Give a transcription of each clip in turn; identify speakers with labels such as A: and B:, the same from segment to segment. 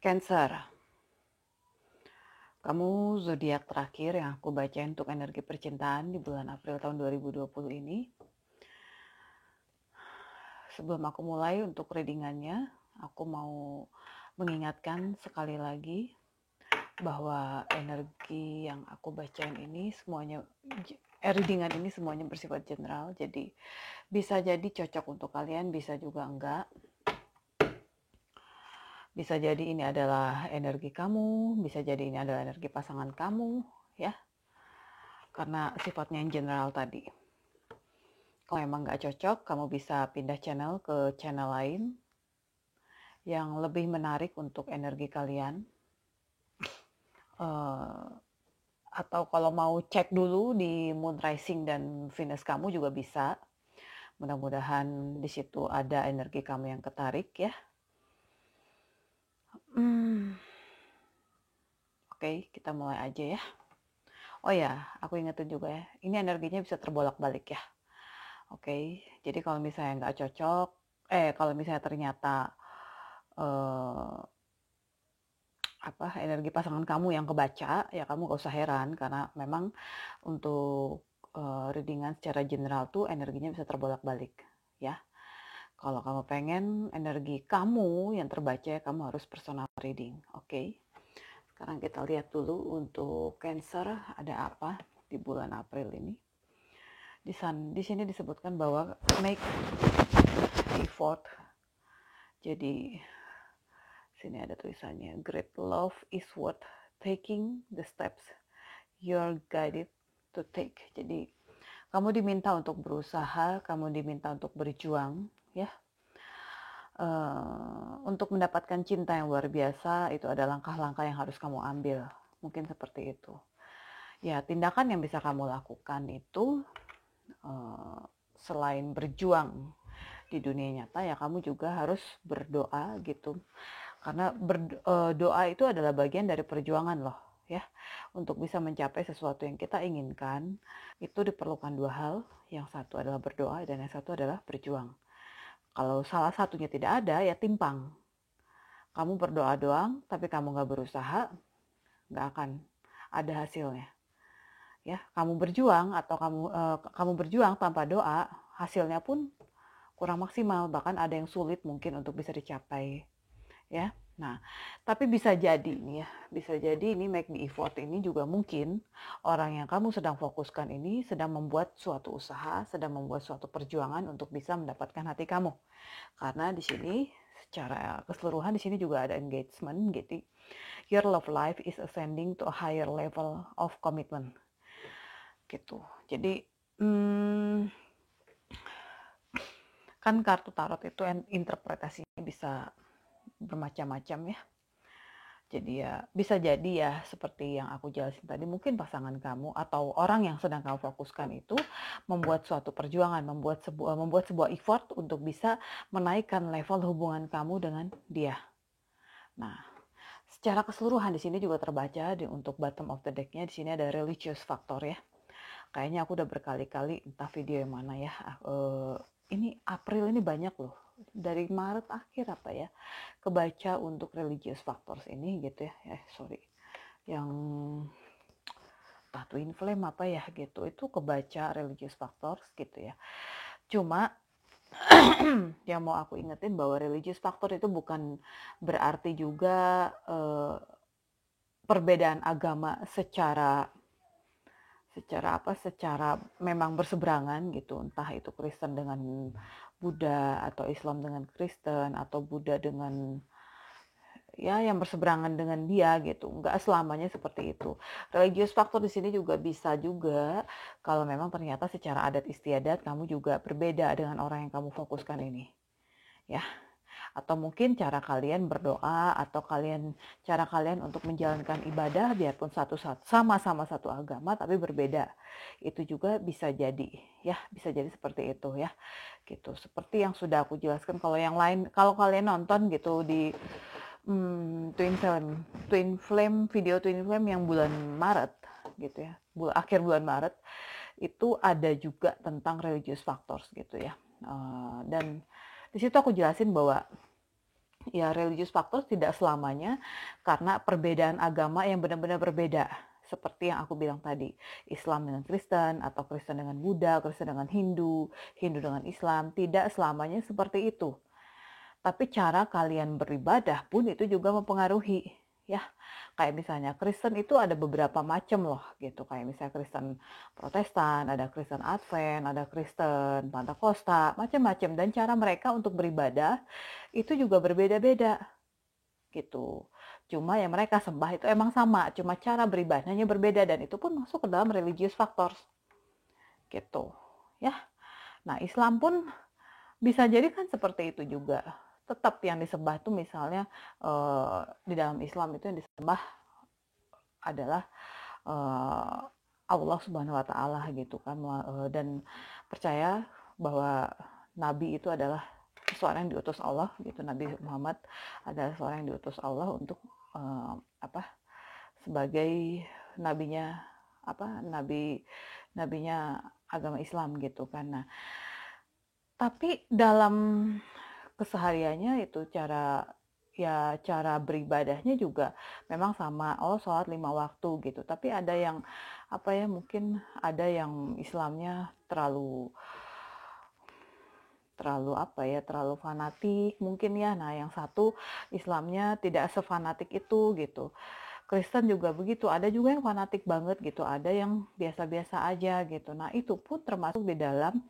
A: Cancer, kamu zodiak terakhir yang aku baca untuk energi percintaan di bulan April tahun 2020 ini. Sebelum aku mulai untuk readingannya, aku mau mengingatkan sekali lagi bahwa energi yang aku bacain ini semuanya, readingan ini semuanya bersifat general. Jadi bisa jadi cocok untuk kalian, bisa juga enggak. Bisa jadi ini adalah energi kamu, bisa jadi ini adalah energi pasangan kamu, ya. Karena sifatnya yang general tadi. Kalau emang nggak cocok, kamu bisa pindah channel ke channel lain yang lebih menarik untuk energi kalian. Atau kalau mau cek dulu di Moon Rising dan Venus kamu juga bisa. Mudah-mudahan di situ ada energi kamu yang ketarik ya. Oke, kita mulai aja ya. Oh ya, aku ingetin juga ya, ini energinya bisa terbolak-balik ya. Oke, jadi kalau misalnya nggak cocok, kalau misalnya ternyata energi pasangan kamu yang kebaca, ya kamu gak usah heran karena memang untuk readingan secara general tuh energinya bisa terbolak-balik ya. Kalau kamu pengen energi kamu yang terbaca, kamu harus personal reading, oke? Sekarang kita lihat dulu untuk Cancer ada apa di bulan April ini. Di sini disebutkan bahwa make effort. Jadi sini ada tulisannya, great love is worth taking the steps you're guided to take. Jadi kamu diminta untuk berusaha, kamu diminta untuk berjuang, ya. Untuk mendapatkan cinta yang luar biasa, itu ada langkah-langkah yang harus kamu ambil. Mungkin seperti itu. Ya, tindakan yang bisa kamu lakukan itu selain berjuang di dunia nyata, ya kamu juga harus berdoa gitu. Karena doa itu adalah bagian dari perjuangan loh ya. Untuk bisa mencapai sesuatu yang kita inginkan, itu diperlukan dua hal. Yang satu adalah berdoa dan yang satu adalah berjuang. Kalau salah satunya tidak ada, ya timpang. Kamu berdoa doang, tapi kamu gak berusaha, gak akan ada hasilnya. Ya, kamu berjuang atau kamu berjuang tanpa doa, hasilnya pun kurang maksimal, bahkan ada yang sulit mungkin untuk bisa dicapai. Ya, nah, tapi bisa jadi nih ya, bisa jadi ini make the effort ini juga mungkin orang yang kamu sedang fokuskan ini sedang membuat suatu usaha, sedang membuat suatu perjuangan untuk bisa mendapatkan hati kamu. Karena di sini secara keseluruhan di sini juga ada engagement gitu. Your love life is ascending to a higher level of commitment. Gitu. Jadi kan kartu tarot itu interpretasinya bisa bermacam-macam ya. Jadi ya bisa jadi ya seperti yang aku jelasin tadi, mungkin pasangan kamu atau orang yang sedang kamu fokuskan itu membuat suatu perjuangan, membuat sebuah effort untuk bisa menaikkan level hubungan kamu dengan dia. Nah, secara keseluruhan di sini juga terbaca untuk bottom of the deck-nya di sini ada religious factor ya. Kayaknya aku udah berkali-kali entah video yang mana ya. Ini April ini banyak loh. Dari Maret akhir apa ya, kebaca untuk religious factors ini gitu ya. Yang twin flame apa ya gitu, itu kebaca religious factors gitu ya. Cuma yang mau aku ingetin bahwa religious factor itu bukan berarti juga perbedaan agama secara memang berseberangan gitu, entah itu Kristen dengan Buddha atau Islam dengan Kristen atau Buddha dengan ya yang berseberangan dengan dia gitu. Enggak selamanya seperti itu. Religious factor di sini juga bisa juga kalau memang ternyata secara adat istiadat kamu juga berbeda dengan orang yang kamu fokuskan ini. Ya. Atau mungkin cara kalian berdoa atau cara kalian untuk menjalankan ibadah biarpun sama-sama satu agama tapi berbeda. Itu juga bisa jadi ya, bisa jadi seperti itu ya. Gitu. Seperti yang sudah aku jelaskan, kalau yang lain, kalau kalian nonton gitu di Twin Flame video Twin Flame yang bulan Maret gitu ya. Akhir bulan Maret itu ada juga tentang religious factors gitu ya. Dan di situ aku jelasin bahwa ya religious factors tidak selamanya karena perbedaan agama yang benar-benar berbeda. Seperti yang aku bilang tadi, Islam dengan Kristen, atau Kristen dengan Buddha, Kristen dengan Hindu, Hindu dengan Islam, tidak selamanya seperti itu. Tapi cara kalian beribadah pun itu juga mempengaruhi, ya. Kayak misalnya Kristen itu ada beberapa macam loh, gitu. Kayak misalnya Kristen Protestan, ada Kristen Advent, ada Kristen Pantakosta, macam-macam. Dan cara mereka untuk beribadah itu juga berbeda-beda, gitu. Cuma yang mereka sembah itu emang sama, cuma cara beribadahnya berbeda, dan itu pun masuk ke dalam religious factors, gitu, ya. Nah, Islam pun bisa jadi kan seperti itu juga. Tetap yang disembah itu misalnya di dalam Islam itu yang disembah adalah eh, Allah Subhanahu wa taala gitu kan, dan percaya bahwa nabi itu adalah seorang yang diutus Allah gitu. Nabi Muhammad adalah seorang yang diutus Allah untuk apa sebagai nabinya nabinya agama Islam gitu kan. Nah, tapi dalam kesehariannya itu cara beribadahnya juga memang sama. Oh, sholat 5 waktu gitu. Tapi ada yang mungkin ada yang Islamnya terlalu terlalu terlalu fanatik mungkin ya. Nah, yang satu Islamnya tidak sefanatik itu gitu. Kristen juga begitu, ada juga yang fanatik banget gitu, ada yang biasa-biasa aja gitu. Nah, itu pun termasuk di dalam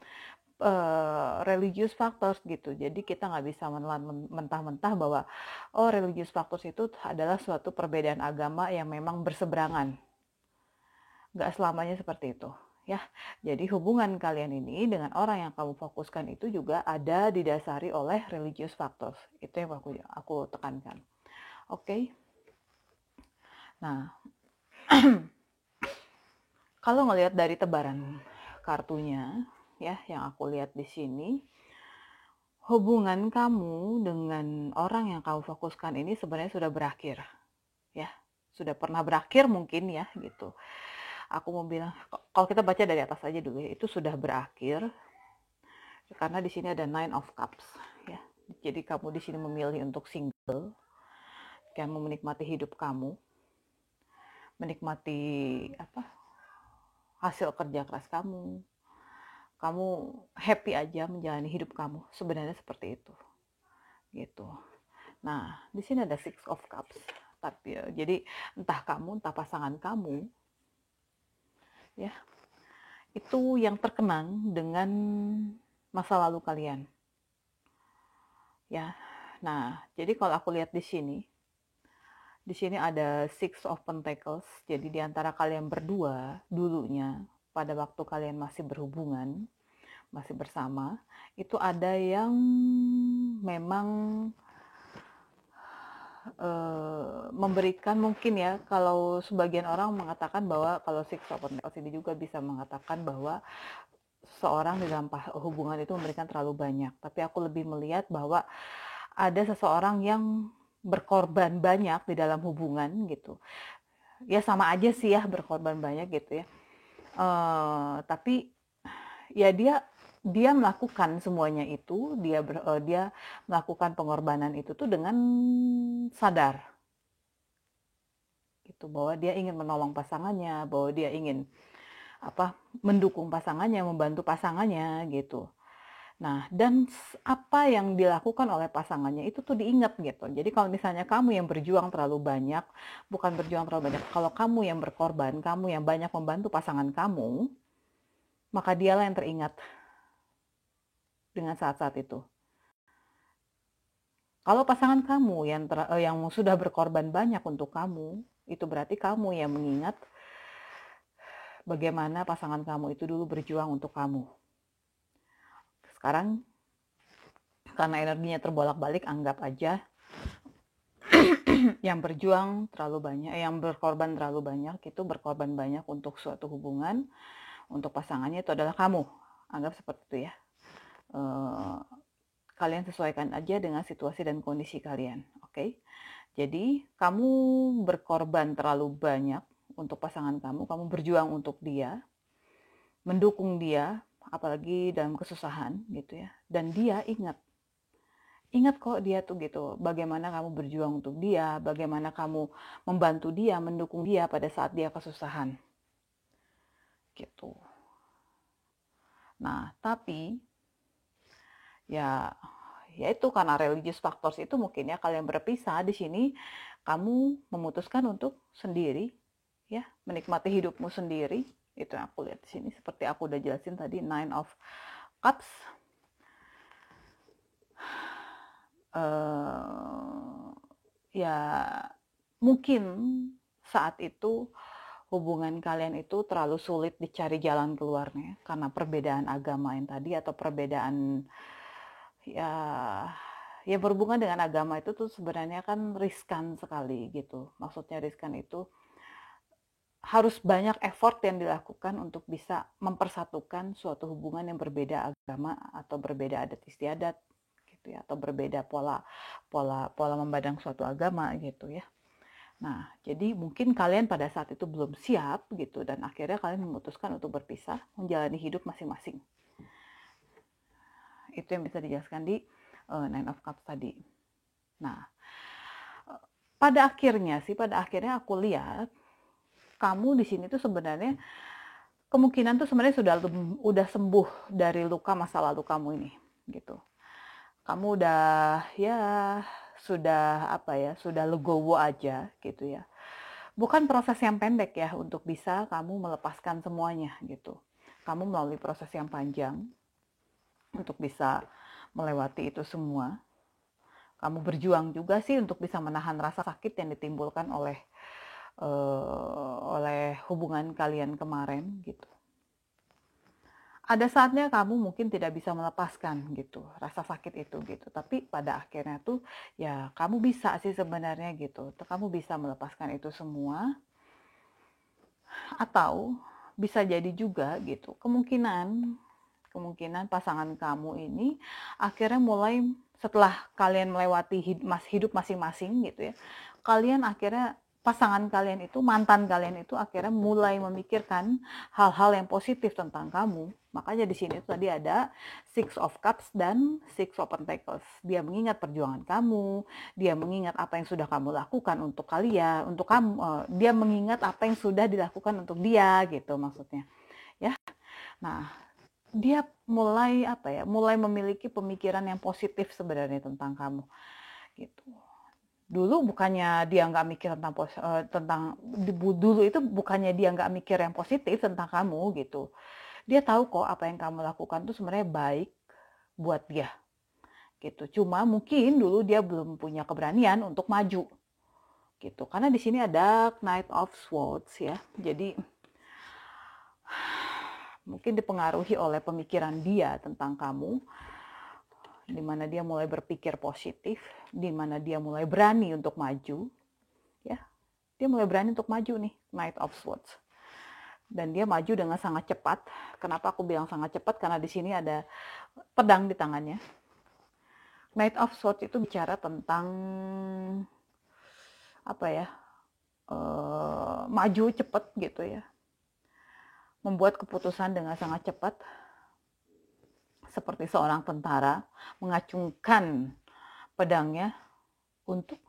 A: religious factors gitu. Jadi kita nggak bisa menelan mentah-mentah bahwa religious factors itu adalah suatu perbedaan agama yang memang berseberangan. Nggak selamanya seperti itu, ya. Jadi hubungan kalian ini dengan orang yang kamu fokuskan itu juga ada didasari oleh religious factors. Itu yang aku tekankan. Oke. Nah, kalau ngelihat dari tebaran kartunya, ya, yang aku lihat di sini, hubungan kamu dengan orang yang kamu fokuskan ini sebenarnya sudah berakhir, ya. Sudah pernah berakhir mungkin ya, gitu. Aku mau bilang, kalau kita baca dari atas aja dulu ya, itu sudah berakhir karena di sini ada Nine of Cups, ya. Jadi kamu di sini memilih untuk single, kamu menikmati hidup kamu, menikmati hasil kerja keras kamu happy aja menjalani hidup kamu, sebenarnya seperti itu, gitu. Nah, di sini ada Six of Cups, tapi jadi entah kamu, entah pasangan kamu, ya, itu yang terkenang dengan masa lalu kalian, ya. Nah, jadi kalau aku lihat di sini ada Six of Pentacles. Jadi di antara kalian berdua dulunya, pada waktu kalian masih berhubungan, masih bersama, itu ada yang memang memberikan, mungkin ya, kalau sebagian orang mengatakan bahwa kalau Six of Pentacles ini juga bisa mengatakan bahwa seorang di dalam hubungan itu memberikan terlalu banyak. Tapi aku lebih melihat bahwa ada seseorang yang berkorban banyak di dalam hubungan gitu. Ya sama aja sih ya, berkorban banyak gitu ya. Tapi ya dia melakukan semuanya itu, dia melakukan pengorbanan itu tuh dengan sadar gitu, bahwa dia ingin menolong pasangannya, bahwa dia ingin mendukung pasangannya, membantu pasangannya gitu. Nah, dan apa yang dilakukan oleh pasangannya itu tuh diingat gitu. Jadi kalau misalnya kamu yang berjuang terlalu banyak, bukan berjuang terlalu banyak, kalau kamu yang berkorban, kamu yang banyak membantu pasangan kamu, maka dialah yang teringat dengan saat-saat itu. Kalau pasangan kamu yang sudah berkorban banyak untuk kamu, itu berarti kamu yang mengingat bagaimana pasangan kamu itu dulu berjuang untuk kamu. Sekarang karena energinya terbolak-balik, anggap aja yang berjuang terlalu banyak, yang berkorban terlalu banyak, itu berkorban banyak untuk suatu hubungan, untuk pasangannya itu adalah kamu. Anggap seperti itu ya. Kalian sesuaikan aja dengan situasi dan kondisi kalian, oke? Jadi kamu berkorban terlalu banyak untuk pasangan kamu berjuang untuk dia, mendukung dia, apalagi dalam kesusahan gitu ya. Dan dia ingat Ingat kok dia tuh gitu, bagaimana kamu berjuang untuk dia, bagaimana kamu membantu dia, mendukung dia pada saat dia kesusahan. Gitu. Nah, tapi ya itu karena religious factors itu mungkin ya kalian berpisah di sini, kamu memutuskan untuk sendiri ya, menikmati hidupmu sendiri. Itu yang aku lihat di sini, seperti aku udah jelasin tadi, Nine of Cups. Ya mungkin saat itu hubungan kalian itu terlalu sulit dicari jalan keluarnya karena perbedaan agama yang tadi, atau perbedaan ya berhubungan dengan agama itu tuh sebenarnya kan riskan sekali gitu. Maksudnya riskan itu harus banyak effort yang dilakukan untuk bisa mempersatukan suatu hubungan yang berbeda agama atau berbeda adat istiadat gitu ya, atau berbeda pola memandang suatu agama gitu ya. Nah, jadi mungkin kalian pada saat itu belum siap gitu, dan akhirnya kalian memutuskan untuk berpisah, menjalani hidup masing-masing. Itu yang bisa dijelaskan di Nine of Cups tadi. Nah, pada akhirnya aku lihat kamu di sini tuh sebenarnya kemungkinan tuh sebenarnya udah sembuh dari luka masa lalu kamu ini gitu. Kamu udah sudah legowo aja gitu ya. Bukan proses yang pendek ya untuk bisa kamu melepaskan semuanya gitu. Kamu melalui proses yang panjang untuk bisa melewati itu semua. Kamu berjuang juga sih untuk bisa menahan rasa sakit yang ditimbulkan oleh hubungan kalian kemarin gitu. Ada saatnya kamu mungkin tidak bisa melepaskan gitu rasa sakit itu gitu, tapi pada akhirnya tuh ya kamu bisa sih sebenarnya gitu. Kamu bisa melepaskan itu semua, atau bisa jadi juga gitu kemungkinan pasangan kamu ini akhirnya mulai, setelah kalian melewati hidup masing-masing gitu ya, kalian akhirnya, pasangan kalian itu, mantan kalian itu akhirnya mulai memikirkan hal-hal yang positif tentang kamu. Makanya di sini tadi ada Six of Cups dan Six of Pentacles. Dia mengingat perjuangan kamu, dia mengingat apa yang sudah kamu lakukan untuk kalian, untuk kamu, dia mengingat apa yang sudah dilakukan untuk dia gitu maksudnya. Ya. Nah, dia mulai mulai memiliki pemikiran yang positif sebenarnya tentang kamu gitu. Dulu bukannya dia nggak mikir dulu itu bukannya dia nggak mikir yang positif tentang kamu gitu. Dia tahu kok apa yang kamu lakukan tuh sebenarnya baik buat dia gitu. Cuma mungkin dulu dia belum punya keberanian untuk maju gitu. Karena di sini ada Knight of Swords ya. Jadi mungkin dipengaruhi oleh pemikiran dia tentang kamu, di mana dia mulai berpikir positif, di mana dia mulai berani untuk maju, ya, dia mulai berani untuk maju nih, Knight of Swords, dan dia maju dengan sangat cepat. Kenapa aku bilang sangat cepat? Karena di sini ada pedang di tangannya. Knight of Swords itu bicara tentang maju cepat gitu ya, membuat keputusan dengan sangat cepat, seperti seorang tentara mengacungkan pedangnya untuk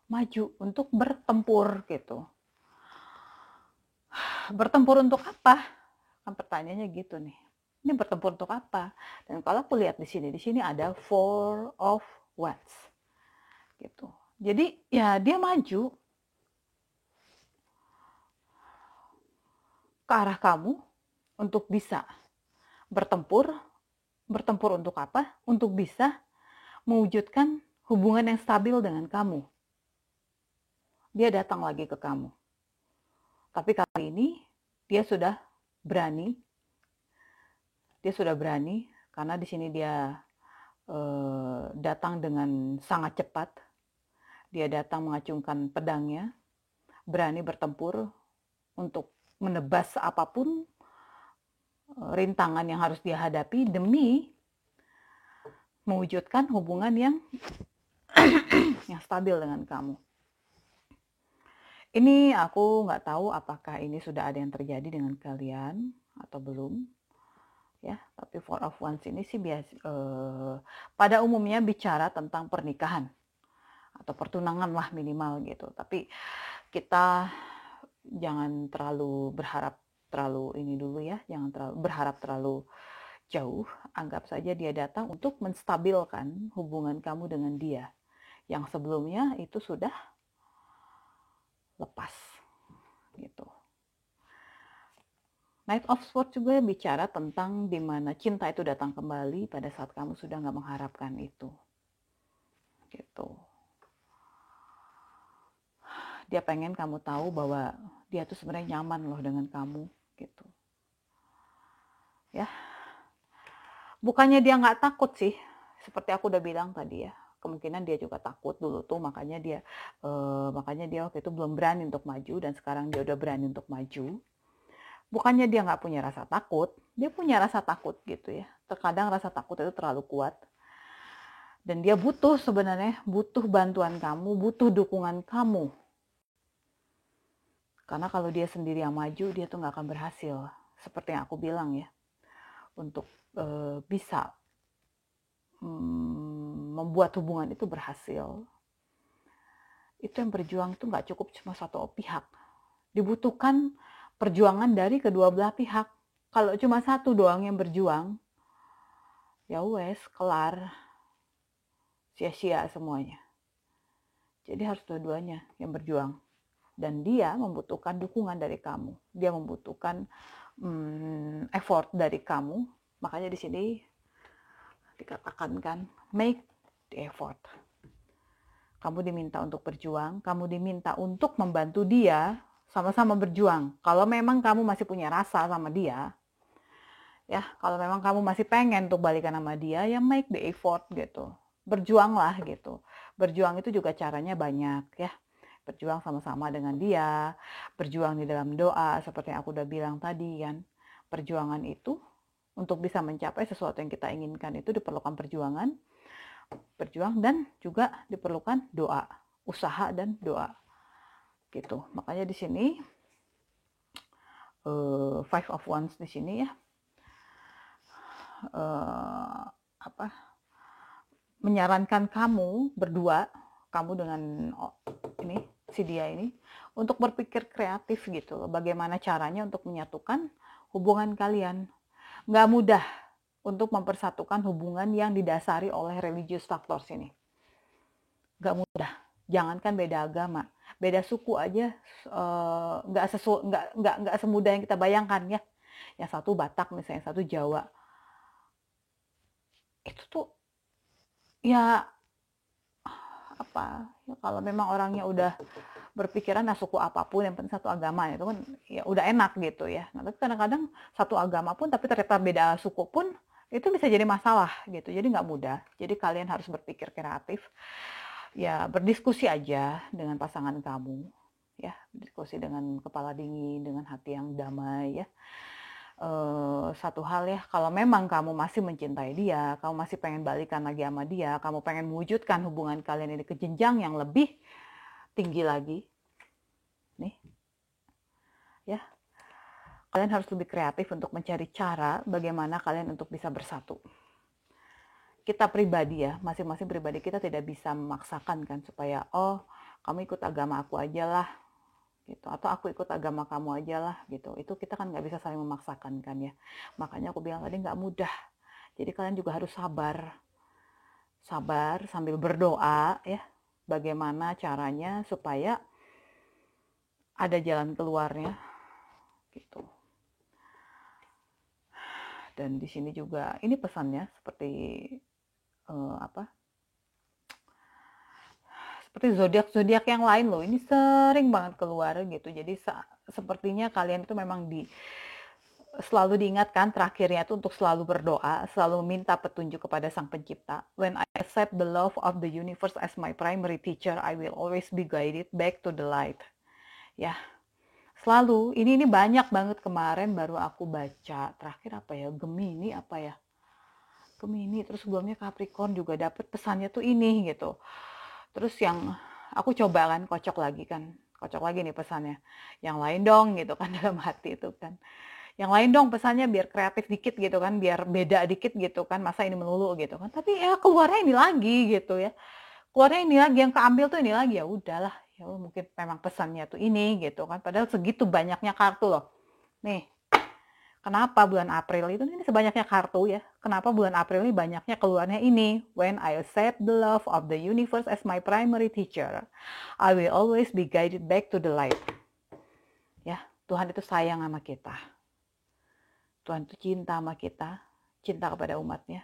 A: maju, untuk bertempur gitu. Bertempur untuk apa? Kan pertanyaannya gitu nih. Ini bertempur untuk apa? Dan kalau aku lihat di sini ada Four of Wands. Gitu. Jadi ya dia maju ke arah kamu untuk bisa bertempur. Bertempur untuk apa? Untuk bisa mewujudkan hubungan yang stabil dengan kamu. Dia datang lagi ke kamu. Tapi kali ini dia sudah berani. Dia sudah berani karena di sini dia datang dengan sangat cepat. Dia datang mengacungkan pedangnya, berani bertempur untuk menebas apapun rintangan yang harus dia hadapi demi mewujudkan hubungan yang yang stabil dengan kamu. Ini aku nggak tahu apakah ini sudah ada yang terjadi dengan kalian atau belum. ya. Tapi Four of Wands ini sih pada umumnya bicara tentang pernikahan atau pertunangan lah minimal gitu. Tapi kita jangan terlalu berharap terlalu ini dulu ya, jangan terlalu berharap terlalu jauh. Anggap saja dia datang untuk menstabilkan hubungan kamu dengan dia yang sebelumnya itu sudah lepas gitu. Knight of Swords juga bicara tentang di mana cinta itu datang kembali pada saat kamu sudah nggak mengharapkan itu gitu. Dia pengen kamu tahu bahwa dia tuh sebenarnya nyaman loh dengan kamu gitu ya. Bukannya dia nggak takut sih, seperti aku udah bilang tadi ya, kemungkinan dia juga takut dulu tuh, makanya dia waktu itu belum berani untuk maju, dan sekarang dia udah berani untuk maju. Bukannya dia nggak punya rasa takut, dia punya rasa takut gitu ya. Terkadang rasa takut itu terlalu kuat, dan dia sebenarnya butuh bantuan kamu, butuh dukungan kamu. Karena kalau dia sendiri yang maju, dia tuh nggak akan berhasil. Seperti yang aku bilang ya, untuk bisa membuat hubungan itu berhasil, itu yang berjuang itu nggak cukup cuma satu pihak. Dibutuhkan perjuangan dari kedua belah pihak. Kalau cuma satu doang yang berjuang, ya wes, kelar. Sia-sia semuanya. Jadi harus dua-duanya yang berjuang. Dan dia membutuhkan dukungan dari kamu. Dia membutuhkan effort dari kamu. Makanya di sini dikatakan kan, make the effort. Kamu diminta untuk berjuang, kamu diminta untuk membantu dia, sama-sama berjuang. Kalau memang kamu masih punya rasa sama dia, ya, kalau memang kamu masih pengen untuk balikan sama dia, ya make the effort gitu. Berjuanglah gitu. Berjuang itu juga caranya banyak ya. Berjuang sama-sama dengan dia, berjuang di dalam doa, seperti yang aku udah bilang tadi kan. Perjuangan itu untuk bisa mencapai sesuatu yang kita inginkan itu diperlukan perjuangan, berjuang, dan juga diperlukan doa, usaha dan doa gitu. Makanya di sini Five of Wands di sini ya, menyarankan kamu berdua, kamu dengan si dia ini, untuk berpikir kreatif gitu loh, bagaimana caranya untuk menyatukan hubungan kalian. Nggak mudah untuk mempersatukan hubungan yang didasari oleh religious factors ini. Nggak mudah. Jangankan beda agama, beda suku aja nggak semudah yang kita bayangkan ya. Yang satu Batak misalnya, satu Jawa. Itu tuh ya kalau memang orangnya udah berpikiran suku apapun yang penting satu agama, itu kan ya udah enak gitu ya. Nah, tapi kadang-kadang satu agama pun tapi ternyata beda suku pun itu bisa jadi masalah gitu. Jadi nggak mudah. Jadi kalian harus berpikir kreatif. Ya berdiskusi aja dengan pasangan kamu. Ya, diskusi dengan kepala dingin, dengan hati yang damai ya. Satu hal ya, kalau memang kamu masih mencintai dia, kamu masih pengen balikan lagi sama dia, kamu pengen mewujudkan hubungan kalian ini ke jenjang yang lebih tinggi lagi, nih, ya, kalian harus lebih kreatif untuk mencari cara bagaimana kalian untuk bisa bersatu. Kita pribadi ya, masing-masing pribadi kita tidak bisa memaksakan kan supaya kamu ikut agama aku aja lah, gitu, atau aku ikut agama kamu aja lah gitu. Itu kita kan nggak bisa saling memaksakan kan ya. Makanya aku bilang tadi nggak mudah. Jadi kalian juga harus sabar sambil berdoa ya, bagaimana caranya supaya ada jalan keluarnya gitu. Dan di sini juga ini pesannya seperti seperti zodiak yang lain loh, ini sering banget keluar gitu. Jadi sepertinya kalian itu memang selalu diingatkan terakhirnya itu untuk selalu berdoa, selalu meminta petunjuk kepada Sang Pencipta. When I accept the love of the universe as my primary teacher, I will always be guided back to the light. Ya, selalu. Ini banyak banget kemarin baru aku baca. Terakhir Gemini Gemini, terus sebelumnya Capricorn juga dapet pesannya tuh ini gitu. Terus yang aku coba kan kocok lagi nih pesannya. Yang lain dong gitu kan dalam hati itu kan. yang lain dong pesannya biar kreatif dikit gitu kan, biar beda dikit gitu kan, masa ini melulu gitu kan. Tapi ya keluarnya ini lagi gitu ya. Keluarnya ini lagi, yang keambil tuh ini lagi, ya udahlah. Ya mungkin memang pesannya tuh ini gitu kan. Padahal segitu banyaknya kartu loh. Nih, kenapa bulan April itu ini sebanyaknya kartu ya? Kenapa bulan April ini banyaknya keluarnya ini? When I accept the love of the universe as my primary teacher, I will always be guided back to the light. Ya, Tuhan itu sayang sama kita. Tuhan itu cinta sama kita, cinta kepada umatnya.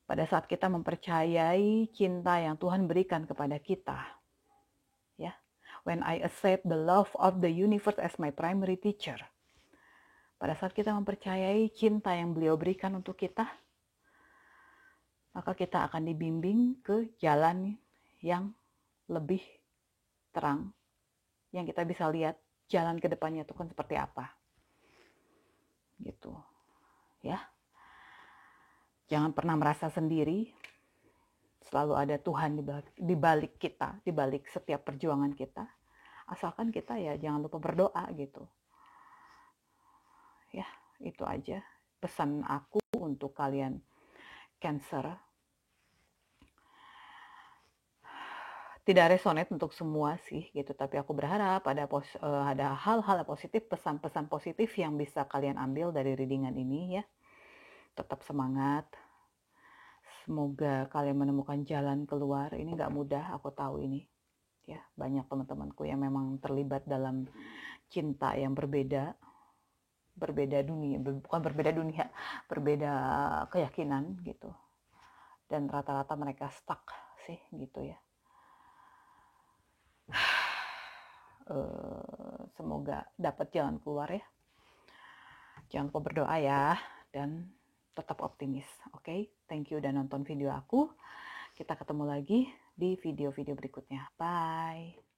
A: Pada saat kita mempercayai cinta yang Tuhan berikan kepada kita, ya, when I accept the love of the universe as my primary teacher, pada saat kita mempercayai cinta yang beliau berikan untuk kita, maka kita akan dibimbing ke jalan yang lebih terang, yang kita bisa lihat jalan ke depannya itu kan seperti apa. Gitu. Ya. Jangan pernah merasa sendiri. Selalu ada Tuhan di balik kita, di balik setiap perjuangan kita. Asalkan kita ya jangan lupa berdoa gitu. Ya, itu aja pesan aku untuk kalian Cancer. Tidak resonate untuk semua sih gitu, tapi aku berharap ada hal-hal positif, pesan-pesan positif yang bisa kalian ambil dari readingan ini ya. Tetap semangat. Semoga kalian menemukan jalan keluar. Ini nggak mudah, aku tahu ini. Ya, banyak teman-temanku yang memang terlibat dalam cinta yang berbeda dunia, bukan berbeda dunia, berbeda keyakinan gitu. Dan rata-rata mereka stuck sih gitu ya. Semoga dapat jalan keluar ya. Jangan lupa berdoa ya, dan tetap optimis. Oke, thank you udah nonton video aku. Kita ketemu lagi di video-video berikutnya. Bye.